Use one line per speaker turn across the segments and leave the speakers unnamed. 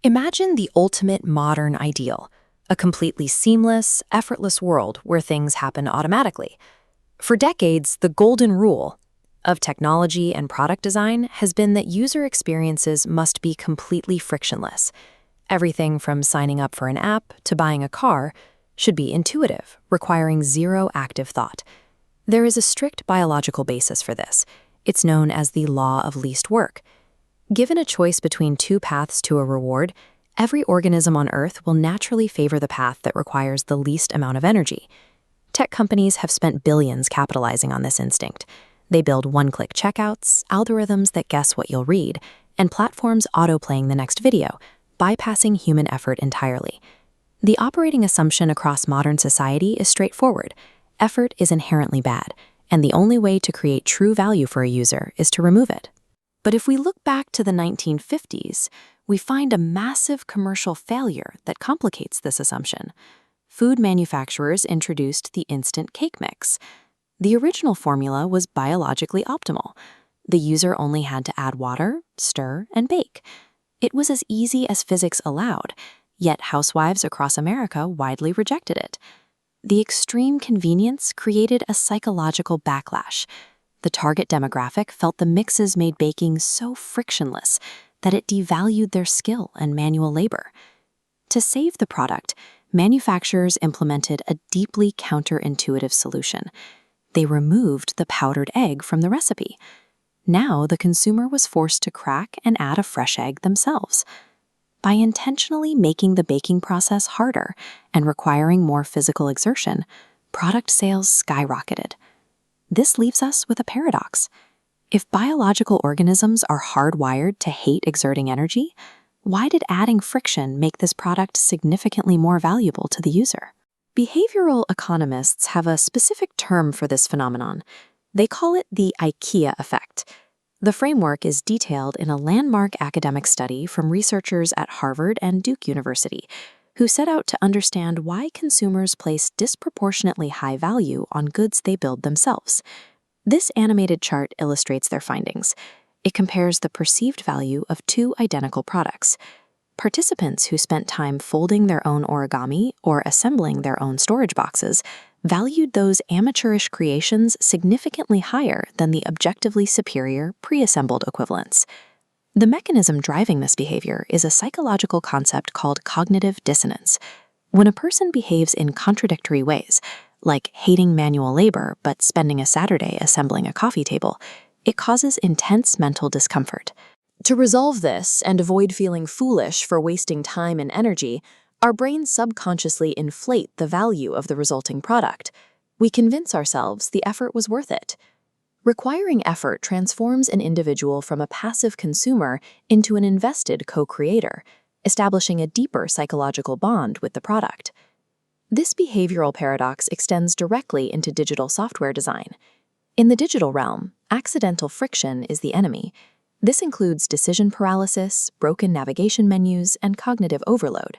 Imagine the ultimate modern ideal, a completely seamless, effortless world where things happen automatically. For decades, the golden rule of technology and product design has been that user experiences must be completely frictionless. Everything from signing up for an app to buying a car should be intuitive, requiring zero active thought. There is a strict biological basis for this. It's known as the law of least work. Given a choice between two paths to a reward, every organism on Earth will naturally favor the path that requires the least amount of energy. Tech companies have spent billions capitalizing on this instinct. They build one-click checkouts, algorithms that guess what you'll read, and platforms auto-playing the next video, bypassing human effort entirely. The operating assumption across modern society is straightforward. Effort is inherently bad, and the only way to create true value for a user is to remove it. But if we look back to the 1950s, we find a massive commercial failure that complicates this assumption. Food manufacturers introduced the instant cake mix. The original formula was biologically optimal. The user only had to add water, stir, and bake. It was as easy as physics allowed, yet housewives across America widely rejected it. The extreme convenience created a psychological backlash. The target demographic felt the mixes made baking so frictionless that it devalued their skill and manual labor. To save the product, manufacturers implemented a deeply counterintuitive solution. They removed the powdered egg from the recipe. Now the consumer was forced to crack and add a fresh egg themselves. By intentionally making the baking process harder and requiring more physical exertion, product sales skyrocketed. This leaves us with a paradox. If biological organisms are hardwired to hate exerting energy, why did adding friction make this product significantly more valuable to the user? Behavioral economists have a specific term for this phenomenon. They call it the IKEA Effect. The framework is detailed in a landmark academic study from researchers at Harvard and Duke University, who set out to understand why consumers place disproportionately high value on goods they build themselves. This animated chart illustrates their findings. It compares the perceived value of two identical products. Participants who spent time folding their own origami or assembling their own storage boxes valued those amateurish creations significantly higher than the objectively superior pre-assembled equivalents. The mechanism driving this behavior is a psychological concept called cognitive dissonance. When a person behaves in contradictory ways, like hating manual labor but spending a Saturday assembling a coffee table, it causes intense mental discomfort. To resolve this and avoid feeling foolish for wasting time and energy, our brains subconsciously inflate the value of the resulting product. We convince ourselves the effort was worth it. Requiring effort transforms an individual from a passive consumer into an invested co-creator, establishing a deeper psychological bond with the product. This behavioral paradox extends directly into digital software design. In the digital realm, accidental friction is the enemy. This includes decision paralysis, broken navigation menus, and cognitive overload.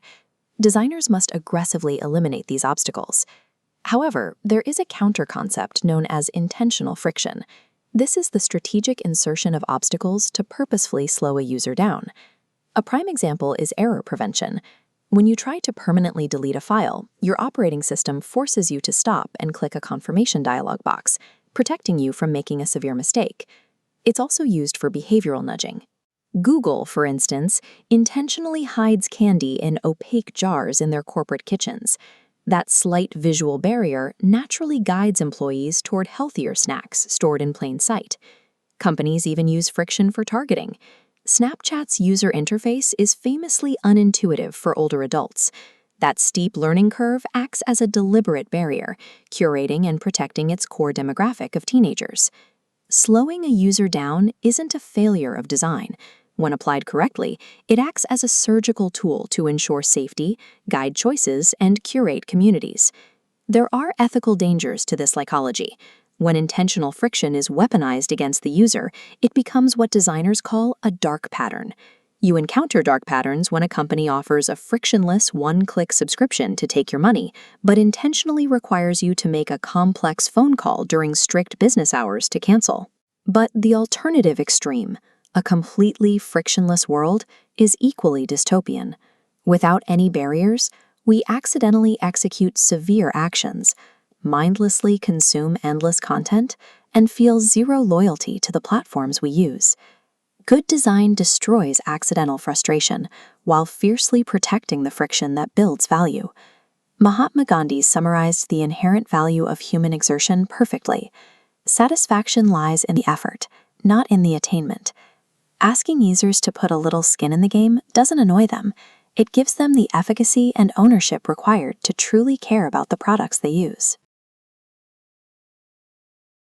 Designers must aggressively eliminate these obstacles. However, there is a counter-concept known as intentional friction. This is the strategic insertion of obstacles to purposefully slow a user down. A prime example is error prevention. When you try to permanently delete a file, your operating system forces you to stop and click a confirmation dialog box, protecting you from making a severe mistake. It's also used for behavioral nudging. Google, for instance, intentionally hides candy in opaque jars in their corporate kitchens. That slight visual barrier naturally guides employees toward healthier snacks stored in plain sight. Companies even use friction for targeting. Snapchat's user interface is famously unintuitive for older adults. That steep learning curve acts as a deliberate barrier, curating and protecting its core demographic of teenagers. Slowing a user down isn't a failure of design. When applied correctly, it acts as a surgical tool to ensure safety, guide choices, and curate communities. There are ethical dangers to this psychology. When intentional friction is weaponized against the user, it becomes what designers call a dark pattern. You encounter dark patterns when a company offers a frictionless one-click subscription to take your money, but intentionally requires you to make a complex phone call during strict business hours to cancel. But the alternative extreme, A completely frictionless world is equally dystopian. Without any barriers, we accidentally execute severe actions, mindlessly consume endless content, and feel zero loyalty to the platforms we use. Good design destroys accidental frustration while fiercely protecting the friction that builds value. Mahatma Gandhi summarized the inherent value of human exertion perfectly. Satisfaction lies in the effort, not in the attainment. Asking users to put a little skin in the game doesn't annoy them. It gives them the efficacy and ownership required to truly care about the products they use.